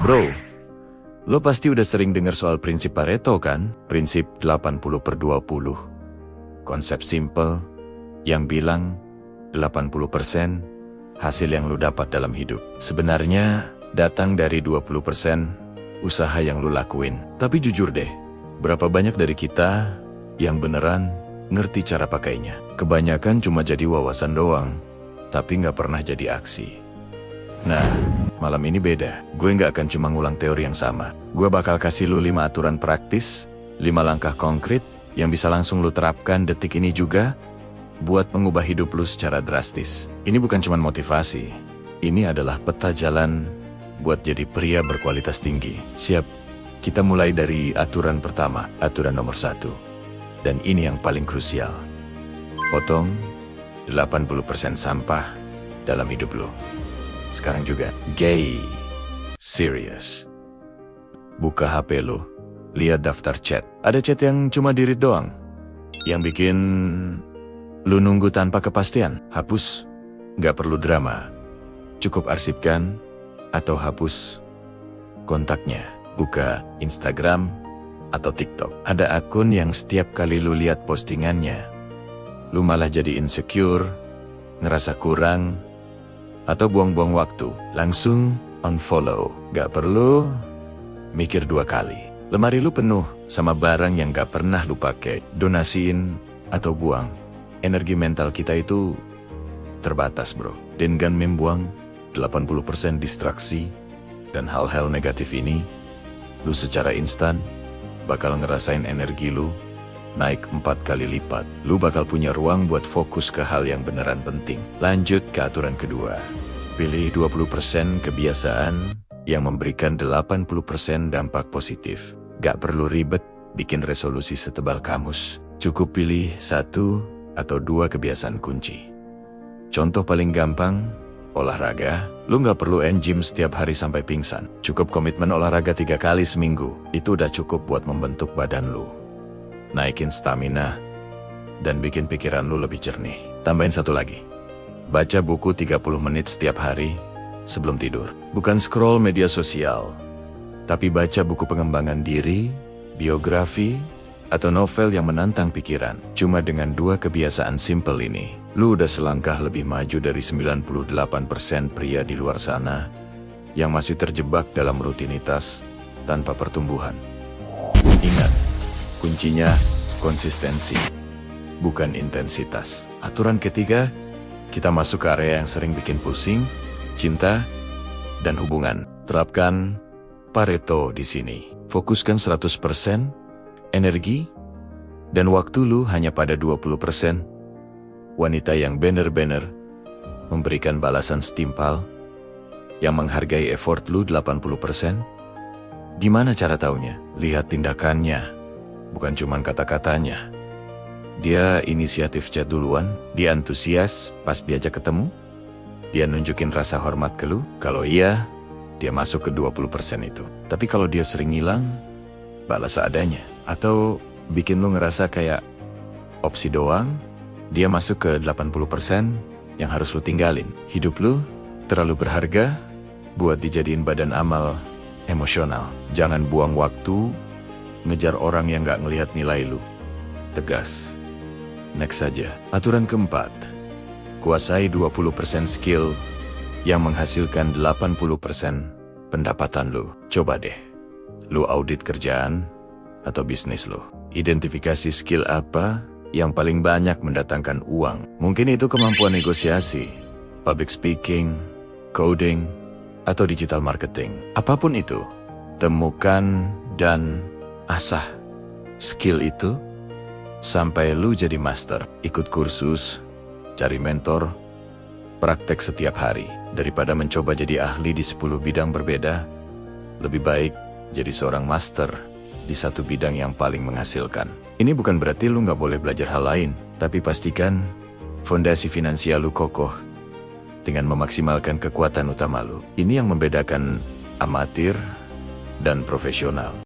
Bro, lo pasti udah sering dengar soal prinsip Pareto kan? Prinsip 80/20. Konsep simple yang bilang 80% hasil yang lo dapat dalam hidup sebenarnya datang dari 20% usaha yang lo lakuin. Tapi jujur deh, berapa banyak dari kita yang beneran ngerti cara pakainya? Kebanyakan cuma jadi wawasan doang, tapi nggak pernah jadi aksi. Nah, malam ini beda. Gue nggak akan cuma ngulang teori yang sama. Gue bakal kasih lu 5 aturan praktis, 5 langkah konkret yang bisa langsung lu terapkan detik ini juga buat mengubah hidup lu secara drastis. Ini bukan cuma motivasi. Ini adalah peta jalan buat jadi pria berkualitas tinggi. Siap? Kita mulai dari aturan pertama, aturan nomor 1. Dan ini yang paling krusial. Potong 80% sampah dalam hidup lu. Sekarang juga, gay, serious. Buka HP lo, lihat daftar chat. Ada chat yang cuma di-read doang, yang bikin lu nunggu tanpa kepastian. Hapus, nggak perlu drama. Cukup arsipkan atau hapus kontaknya. Buka Instagram atau TikTok. Ada akun yang setiap kali lu lihat postingannya, lu malah jadi insecure, ngerasa kurang, atau buang-buang waktu. Langsung unfollow. Gak perlu mikir 2 kali. Lemari lu penuh sama barang yang gak pernah lu pakai. Donasiin atau buang. Energi mental kita itu terbatas, bro. Dengan membuang 80% distraksi dan hal-hal negatif ini, lu secara instan bakal ngerasain energi lu naik 4 kali lipat. Lu bakal punya ruang buat fokus ke hal yang beneran penting. Lanjut ke aturan kedua. Pilih 20% kebiasaan yang memberikan 80% dampak positif. Gak perlu ribet bikin resolusi setebal kamus. Cukup pilih 1 atau 2 kebiasaan kunci. Contoh paling gampang, olahraga. Lu gak perlu gym setiap hari sampai pingsan. Cukup komitmen olahraga 3 kali seminggu. Itu udah cukup buat membentuk badan lu, naikin stamina, dan bikin pikiran lu lebih jernih. Tambahin 1 lagi. Baca buku 30 menit setiap hari sebelum tidur. Bukan scroll media sosial, tapi baca buku pengembangan diri, biografi, atau novel yang menantang pikiran. Cuma dengan 2 kebiasaan simple ini, lu udah selangkah lebih maju dari 98% pria di luar sana yang masih terjebak dalam rutinitas tanpa pertumbuhan. Ingat, kuncinya konsistensi, bukan intensitas. Aturan ketiga, kita masuk ke area yang sering bikin pusing, cinta, dan hubungan. Terapkan Pareto di sini. Fokuskan 100% energi dan waktu lu hanya pada 20%. Wanita yang bener-bener memberikan balasan setimpal, yang menghargai effort lu 80%. Gimana cara taunya? Lihat tindakannya, bukan cuman kata-katanya. Dia inisiatif chat duluan, dia antusias pas diajak ketemu, dia nunjukin rasa hormat ke lu. Kalau iya, dia masuk ke 20% itu. Tapi kalau dia sering ngilang, balas seadanya, atau bikin lu ngerasa kayak opsi doang, dia masuk ke 80% yang harus lu tinggalin. Hidup lu terlalu berharga buat dijadiin badan amal emosional. Jangan buang waktu ngejar orang yang gak ngelihat nilai lu. Tegas. Next saja. Aturan keempat. Kuasai 20% skill yang menghasilkan 80% pendapatan lu. Coba deh, lu audit kerjaan atau bisnis lu. Identifikasi skill apa yang paling banyak mendatangkan uang. Mungkin itu kemampuan negosiasi, public speaking, coding, atau digital marketing. Apapun itu, temukan dan asah skill itu sampai lu jadi master. Ikut kursus, cari mentor, praktek setiap hari. Daripada mencoba jadi ahli di 10 bidang berbeda, lebih baik jadi seorang master di 1 bidang yang paling menghasilkan. Ini bukan berarti lu gak boleh belajar hal lain, tapi pastikan fondasi finansial lu kokoh dengan memaksimalkan kekuatan utama lu. Ini yang membedakan amatir dan profesional.